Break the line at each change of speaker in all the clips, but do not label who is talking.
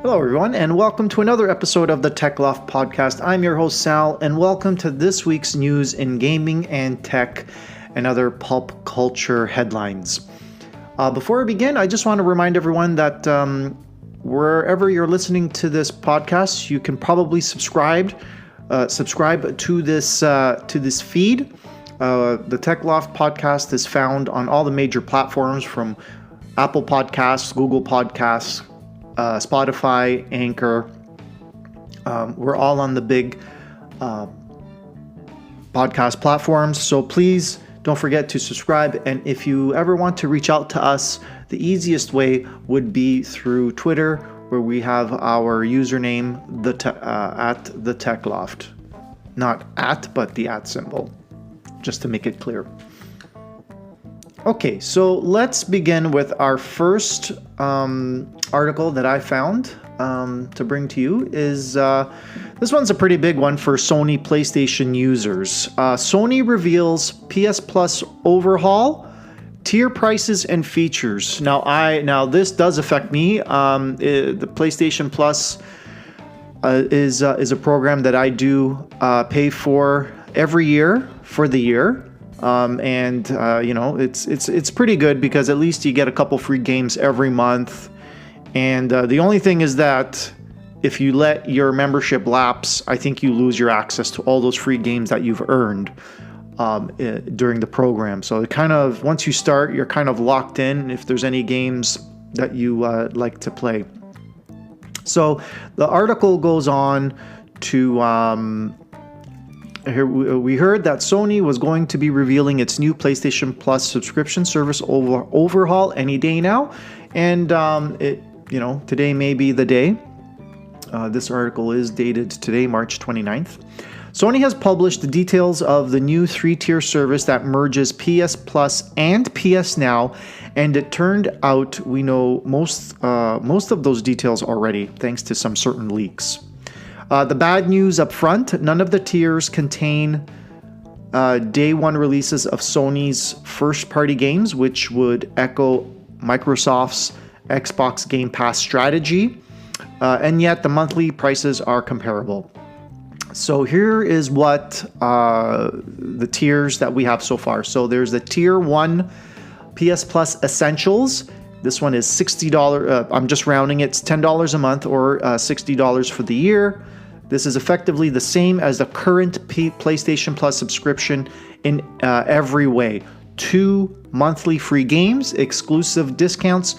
Hello, everyone, and welcome to another episode of the Tech Loft Podcast. I'm your host, Sal, and welcome to this week's news in gaming and tech and other pulp culture headlines. Before I begin, I just want to remind everyone that wherever you're listening to this podcast, you can probably subscribe to this feed. The Tech Loft Podcast is found on all the major platforms from Apple Podcasts, Google Podcasts, Spotify, Anchor. We're all on the big podcast platforms, so please don't forget to subscribe. And if you ever want to reach out to us, the easiest way would be through Twitter, where we have our username at the Tech Loft. Not at, but the at symbol, just to make it clear. Okay, so let's begin with our first article that I found to bring to you. This one's a pretty big one for Sony PlayStation users. Sony reveals PS Plus overhaul, tier prices and features. Now this does affect me. The PlayStation Plus is a program that I do pay for every year for the year. It's pretty good because at least you get a couple free games every month. And the only thing is that if you let your membership lapse, I think you lose your access to all those free games that you've earned during the program. So it kind of, once you start, you're kind of locked in if there's any games that you like to play. So the article goes on to... Here we heard that Sony was going to be revealing its new PlayStation Plus subscription service overhaul any day now, and today may be the day. This article is dated today, March 29th. Sony has published the details of the new 3-tier service that merges PS Plus and PS Now, and it turned out we know most of those details already, thanks to some certain leaks. The bad news up front, none of the tiers contain day one releases of Sony's first-party games, which would echo Microsoft's Xbox Game Pass strategy, and yet the monthly prices are comparable. So here is what the tiers that we have so far. So there's the Tier 1 PS Plus Essentials. This one is $60. I'm just rounding it. It's $10 a month or $60 for the year. This is effectively the same as the current PlayStation Plus subscription in every way. 2 monthly free games, exclusive discounts,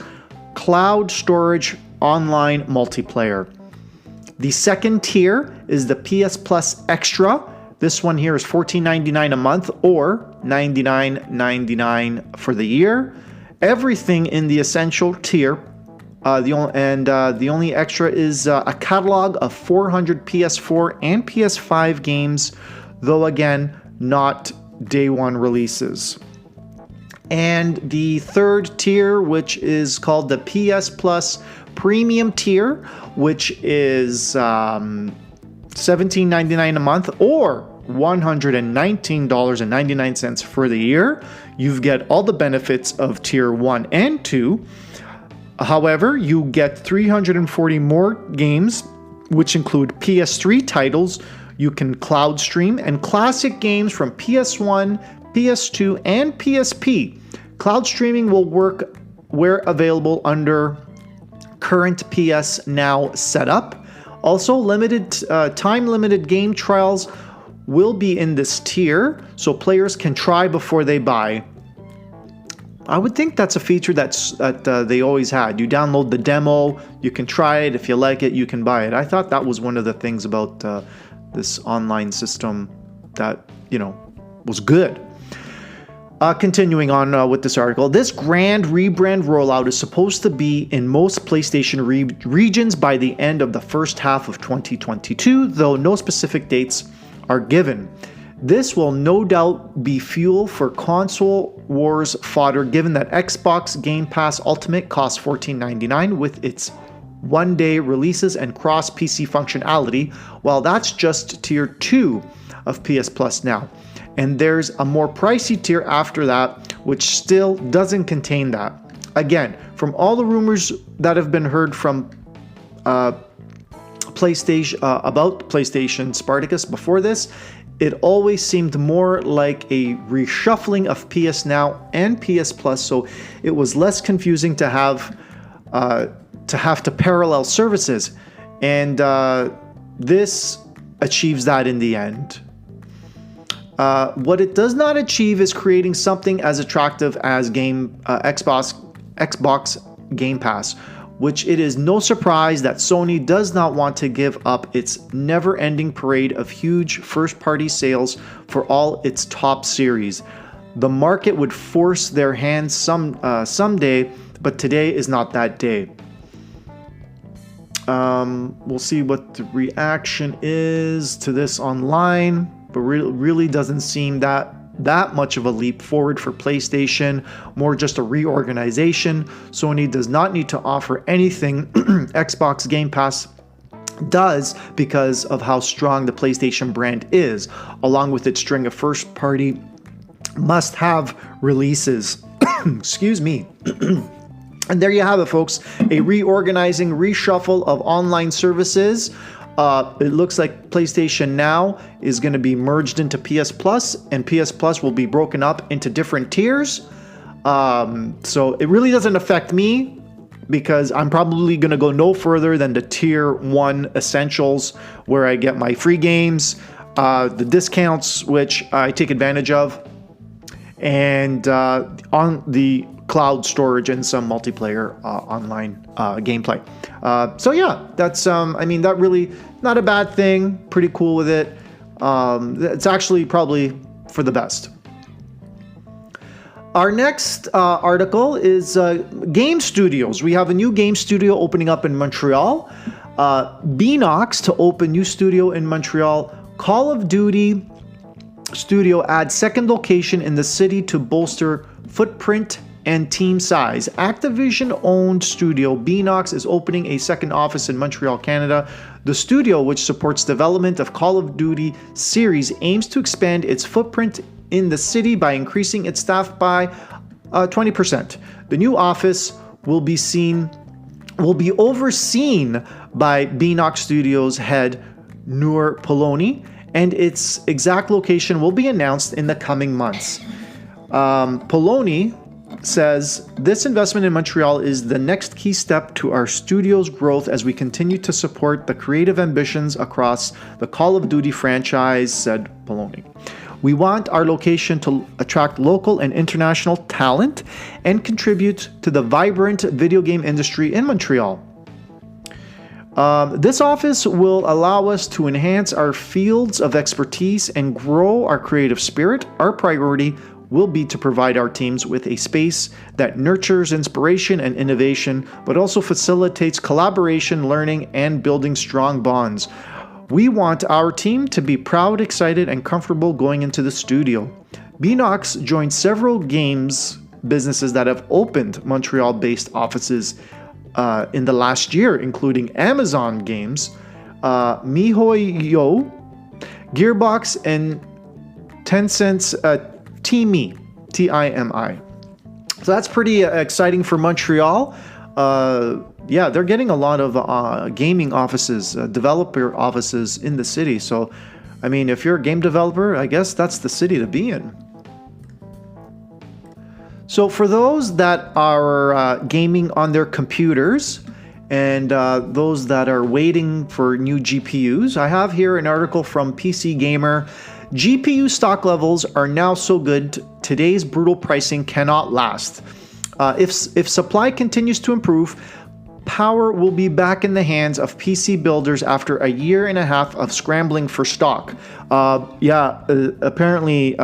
cloud storage, online multiplayer. The second tier is the PS Plus Extra. This one here is $14.99 a month or $99.99 for the year. Everything in the Essential tier. The only extra is a catalog of 400 PS4 and PS5 games, though again, not day one releases. And the third tier, which is called the PS Plus Premium tier, which is $17.99 a month or $119.99 for the year. You get all the benefits of tier 1 and 2. However, you get 340 more games, which include PS3 titles you can cloud stream and classic games from PS1, PS2, and PSP. Cloud streaming will work where available under current PS Now setup. Also, time-limited game trials will be in this tier, so players can try before they buy. I would think that's a feature that they always had. You download the demo, you can try it. If you like it, you can buy it. I thought that was one of the things about this online system that, was good. Continuing on with this article, this grand rebrand rollout is supposed to be in most PlayStation regions by the end of the first half of 2022, though no specific dates are given. This will no doubt be fuel for console wars fodder, given that Xbox Game Pass Ultimate costs $14.99 with its one-day releases and cross-PC functionality, while that's just Tier 2 of PS Plus now. And there's a more pricey tier after that, which still doesn't contain that. Again, from all the rumors that have been heard from PlayStation Spartacus before this, it always seemed more like a reshuffling of PS Now and PS Plus, so it was less confusing to have to parallel services, and this achieves that in the end. What it does not achieve is creating something as attractive as Xbox Game Pass, which it is no surprise that Sony does not want to give up its never-ending parade of huge first-party sales for all its top series. The market would force their hand someday, but today is not that day. We'll see what the reaction is to this online, but really doesn't seem that much of a leap forward for PlayStation, more just a reorganization. Sony does not need to offer anything Xbox Game Pass does because of how strong the PlayStation brand is, along with its string of first-party must-have releases. Excuse me. And there you have it, folks. A reorganizing reshuffle of online services. It looks like PlayStation Now is going to be merged into PS Plus, and PS Plus will be broken up into different tiers. So it really doesn't affect me because I'm probably going to go no further than the Tier 1 Essentials, where I get my free games, the discounts, which I take advantage of, and on the cloud storage and some multiplayer online gameplay. So yeah, that's that really not a bad thing. Pretty cool with it. It's actually probably for the best. Our next article is game studios. We have a new game studio opening up in Montreal. Beenox to open new studio in Montreal. Call of Duty studio adds second location in the city to bolster footprint and team size. Activision-owned studio Beenox is opening a second office in Montreal, Canada. The studio, which supports development of Call of Duty series, aims to expand its footprint in the city by increasing its staff by 20%. The new office will be overseen by Beenox Studios head Noor Poloni, and its exact location will be announced in the coming months. Poloni says, "This investment in Montreal is the next key step to our studio's growth as we continue to support the creative ambitions across the Call of Duty franchise," said Poloni. "We want our location to attract local and international talent and contribute to the vibrant video game industry in Montreal. This office will allow us to enhance our fields of expertise and grow our creative spirit. Our priority will be to provide our teams with a space that nurtures inspiration and innovation, but also facilitates collaboration, learning, and building strong bonds. We want our team to be proud, excited, and comfortable going into the studio." Beenox joined several games businesses that have opened Montreal-based offices in the last year, including Amazon Games, MiHoYo, Gearbox, and Tencent's Timi, Timi. So that's pretty exciting for Montreal. Yeah, they're getting a lot of gaming offices, developer offices in the city. So, I mean, if you're a game developer, I guess that's the city to be in. So for those that are gaming on their computers and those that are waiting for new GPUs, I have here an article from PC Gamer. "GPU stock levels are now so good, today's brutal pricing cannot last. If supply continues to improve, power will be back in the hands of PC builders after a year and a half of scrambling for stock." Apparently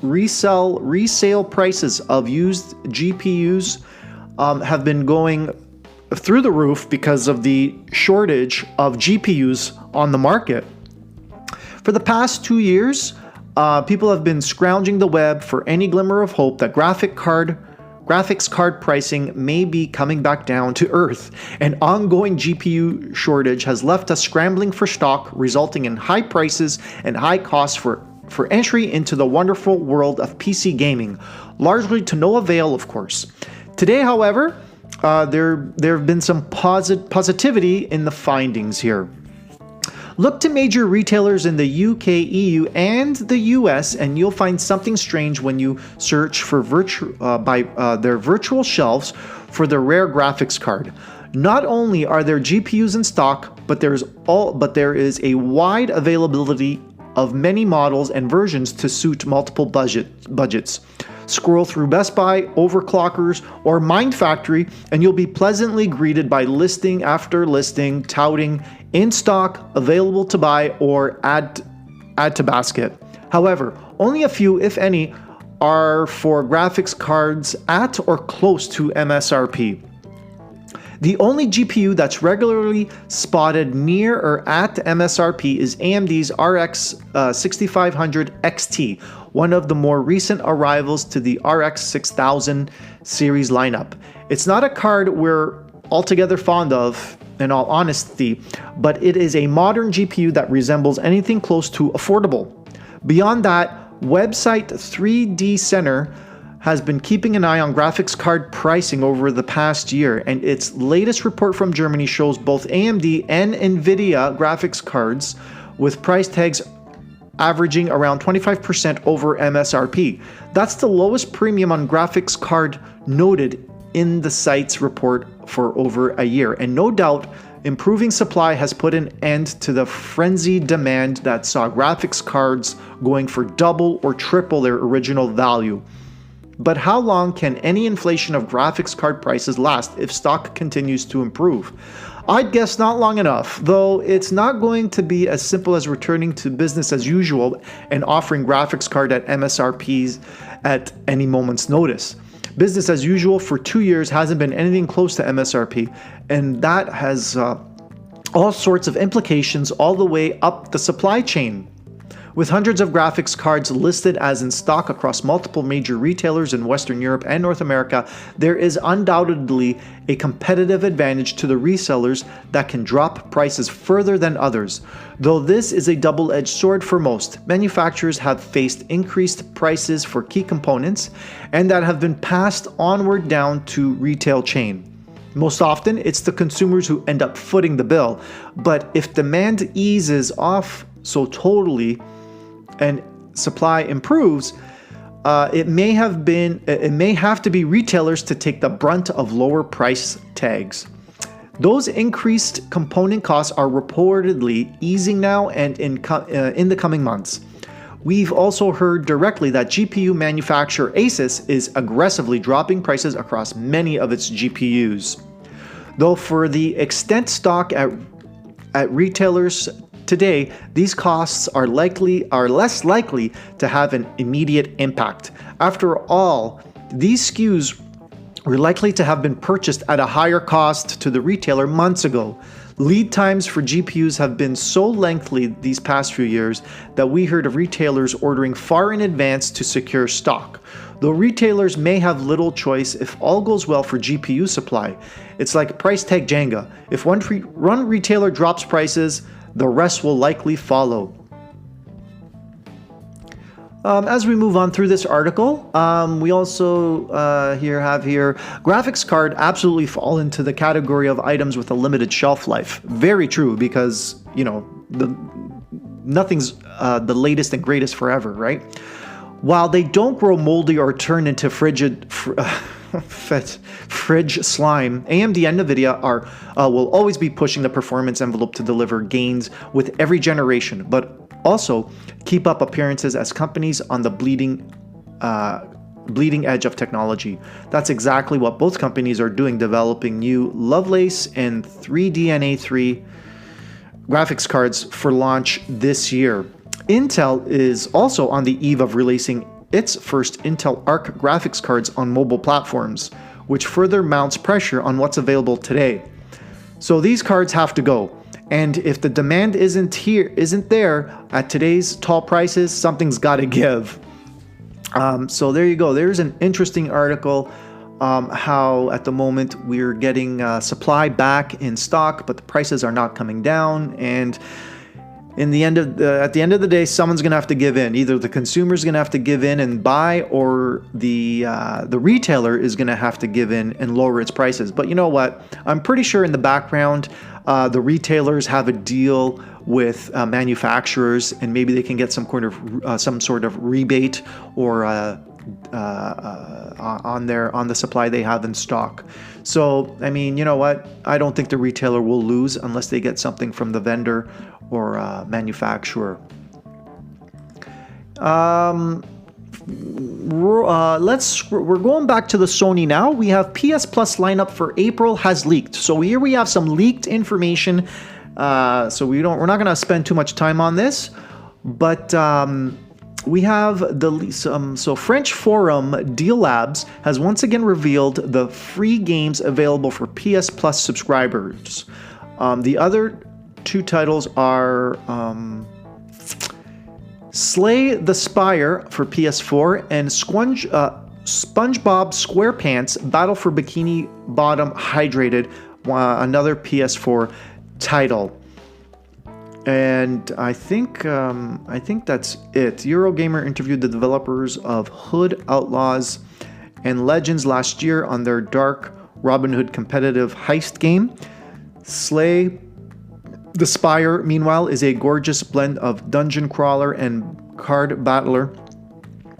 resale prices of used GPUs have been going through the roof because of the shortage of GPUs on the market. For the past 2 years, people have been scrounging the web for any glimmer of hope that graphics card pricing may be coming back down to earth. An ongoing GPU shortage has left us scrambling for stock, resulting in high prices and high costs for entry into the wonderful world of PC gaming, largely to no avail, of course. Today, however, there have been some positivity in the findings here. Look to major retailers in the UK, EU, and the US, and you'll find something strange when you search for their virtual shelves for the rare graphics card. Not only are there GPUs in stock, but there is a wide availability of many models and versions to suit multiple budgets. Scroll through Best Buy, Overclockers, or Mind Factory, and you'll be pleasantly greeted by listing after listing touting in stock, available to buy, or add to basket. However, only a few, if any, are for graphics cards at or close to MSRP. The only GPU that's regularly spotted near or at MSRP is AMD's RX 6500 XT, one of the more recent arrivals to the RX 6000 series lineup. It's not a card we're altogether fond of, in all honesty, but it is a modern GPU that resembles anything close to affordable. Beyond that, website 3D Center has been keeping an eye on graphics card pricing over the past year, and its latest report from Germany shows both AMD and NVIDIA graphics cards with price tags averaging around 25% over MSRP. That's the lowest premium on graphics card noted in the site's report for over a year, and no doubt improving supply has put an end to the frenzied demand that saw graphics cards going for double or triple their original value. But how long can any inflation of graphics card prices last if stock continues to improve? I'd guess not long enough, though it's not going to be as simple as returning to business as usual and offering graphics card at MSRPs at any moment's notice. Business as usual for 2 years hasn't been anything close to MSRP, and that has all sorts of implications all the way up the supply chain. With hundreds of graphics cards listed as in stock across multiple major retailers in Western Europe and North America, there is undoubtedly a competitive advantage to the resellers that can drop prices further than others. Though this is a double-edged sword for most, manufacturers have faced increased prices for key components and that have been passed onward down to retail chain. Most often, it's the consumers who end up footing the bill, but if demand eases off so totally and supply improves, it may have to be retailers to take the brunt of lower price tags. Those increased component costs are reportedly easing now and in the coming months. We've also heard directly that GPU manufacturer Asus is aggressively dropping prices across many of its GPUs. Though for the extent stock at retailers today, these costs are less likely to have an immediate impact. After all, these SKUs were likely to have been purchased at a higher cost to the retailer months ago. Lead times for GPUs have been so lengthy these past few years that we heard of retailers ordering far in advance to secure stock. Though retailers may have little choice if all goes well for GPU supply, it's like price tag Jenga. If one retailer drops prices, the rest will likely follow. As we move on through this article, we also have here graphics card absolutely fall into the category of items with a limited shelf life. Very true, because nothing's the latest and greatest forever, right? While they don't grow moldy or turn into fridge slime, AMD and NVIDIA will always be pushing the performance envelope to deliver gains with every generation, but also keep up appearances as companies on the bleeding edge of technology. That's exactly what both companies are doing, developing new Lovelace and 3DNA3 graphics cards for launch this year. Intel is also on the eve of releasing its first Intel Arc graphics cards on mobile platforms, which further mounts pressure on what's available today. So these cards have to go. And if the demand isn't there at today's tall prices, something's got to give. So there you go. There's an interesting article how at the moment we're getting supply back in stock, but the prices are not coming down. And at the end of the day, someone's going to have to give in. Either the consumer's going to have to give in and buy, or the retailer is going to have to give in and lower its prices. But you know what? I'm pretty sure in the background, the retailers have a deal with manufacturers, and maybe they can get some sort of rebate or on the supply they have in stock. So, I mean, you know what? I don't think the retailer will lose unless they get something from the vendor or manufacturer. We're going back to the Sony now. We have PS Plus lineup for April has leaked. So here we have some leaked information. So we're not going to spend too much time on this, but we have so French forum Deal Labs has once again revealed the free games available for PS Plus subscribers. The other two titles are Slay the Spire for PS4 and SpongeBob SquarePants Battle for Bikini Bottom Hydrated, another PS4 title. And I think that's it. Eurogamer interviewed the developers of Hood, Outlaws, and Legends last year on their Dark Robin Hood competitive heist game. Slay the Spire, meanwhile, is a gorgeous blend of dungeon crawler and card battler,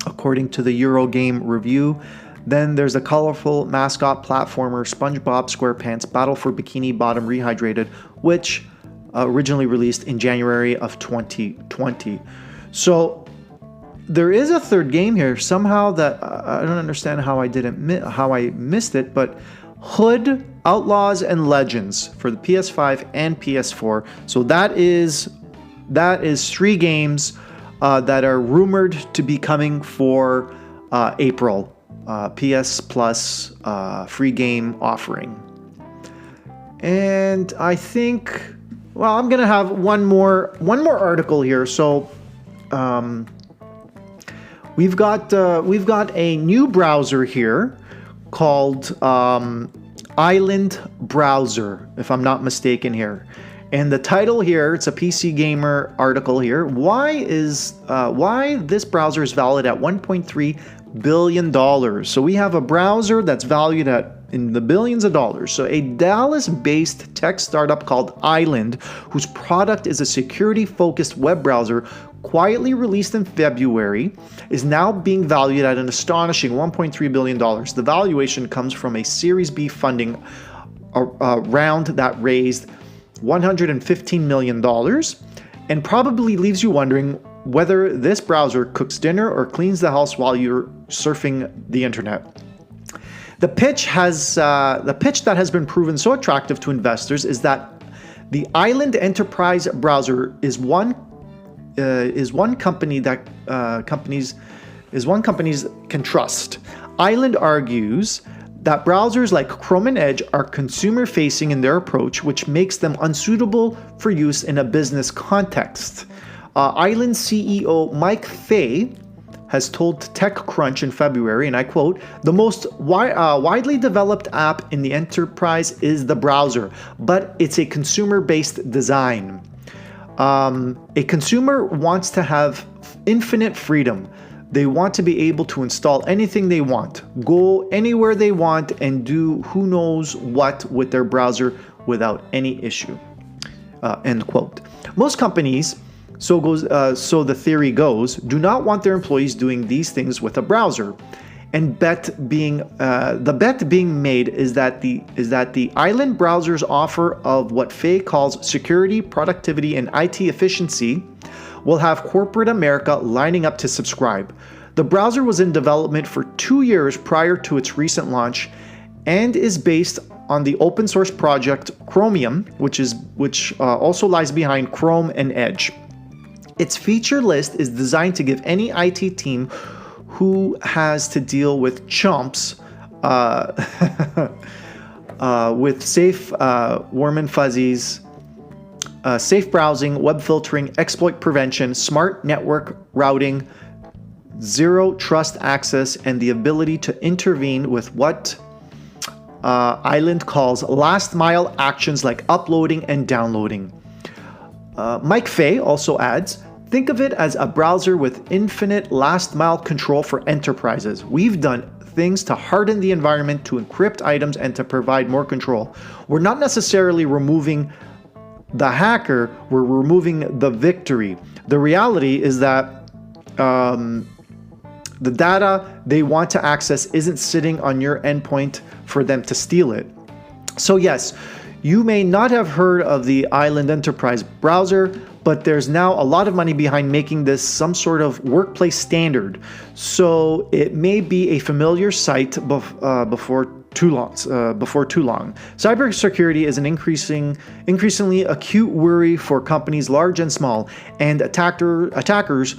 according to the Eurogame review. Then there's a colorful mascot platformer, SpongeBob SquarePants Battle for Bikini Bottom Rehydrated, which originally released in January of 2020. So there is a third game here somehow that I don't understand how I missed it, but Hood, Outlaws, and Legends for the PS5 and PS4. So that is 3 games that are rumored to be coming for April. PS Plus free game offering. And I think, well, I'm gonna have one more article here. So we've got a new browser here called Island Browser, if I'm not mistaken here. And the title here, it's a PC Gamer article here. Why this browser is valued at $1.3 billion. So we have a browser that's valued in the billions of dollars. So a Dallas-based tech startup called Island, whose product is a security-focused web browser, quietly released in February, is now being valued at an astonishing $1.3 billion. The valuation comes from a Series B funding round that raised $115 million, and probably leaves you wondering whether this browser cooks dinner or cleans the house while you're surfing the internet. The pitch that has been proven so attractive to investors is that the Island Enterprise browser is one company companies can trust. Island argues that browsers like Chrome and Edge are consumer-facing in their approach, which makes them unsuitable for use in a business context. Island CEO Mike Fay has told TechCrunch in February, and I quote, "The most widely developed app in the enterprise is the browser, but it's a consumer-based design. A consumer wants to have infinite freedom. They want to be able to install anything they want, go anywhere they want, and do who knows what with their browser without any issue." End quote. Most companies, so the theory goes, do not want their employees doing these things with a browser. And the bet being made is that the Island browser's offer of what Fay calls security, productivity, and IT efficiency will have corporate America lining up to subscribe. The browser was in development for 2 years prior to its recent launch and is based on the open source project Chromium, which also lies behind Chrome and Edge. Its feature list is designed to give any IT team who has to deal with chumps with safe warm and fuzzies, safe browsing, web filtering, exploit prevention, smart network routing, zero trust access, and the ability to intervene with what Island calls last mile actions like uploading and downloading. Mike Fay also adds, think of it as a browser with infinite last mile control for enterprises. We've done things to harden the environment, to encrypt items, and to provide more control. We're not necessarily removing the hacker, we're removing the victory. The reality is that the data they want to access isn't sitting on your endpoint for them to steal it. So yes, you may not have heard of the Island Enterprise browser, but there's now a lot of money behind making this some sort of workplace standard. So it may be a familiar sight before too long. Cybersecurity is an increasingly acute worry for companies large and small, and attackers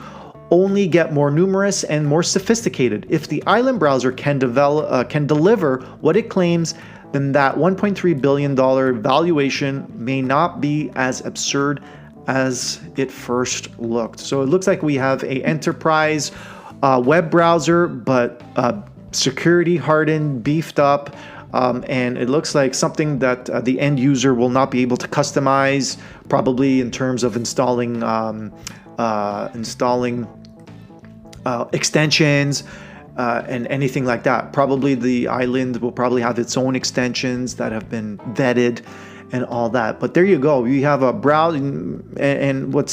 only get more numerous and more sophisticated. If the Island browser can deliver what it claims, then that $1.3 billion valuation may not be as absurd as it first looked. So it looks like we have a enterprise web browser, but security hardened, beefed up, and it looks like something that the end user will not be able to customize, probably in terms of installing extensions and anything like that. Probably the Island will probably have its own extensions that have been vetted and all that. But there you go. You have a browser, and we're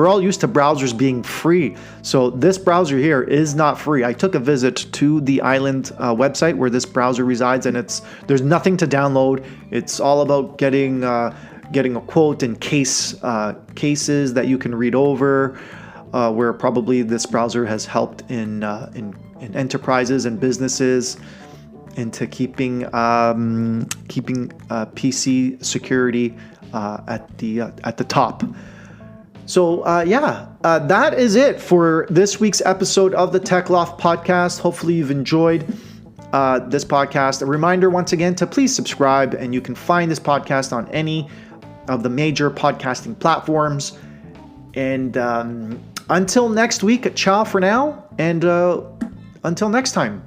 all used to browsers being free. So this browser here is not free. I took a visit to the Island website where this browser resides, and there's nothing to download. It's all about getting a quote and cases that you can read over. Where probably this browser has helped in enterprises and businesses into keeping PC security at the top. So that is it for this week's episode of the Tech Loft Podcast. Hopefully you've enjoyed this podcast. A reminder once again to please subscribe, and you can find this podcast on any of the major podcasting platforms. And until next week, ciao for now, and until next time.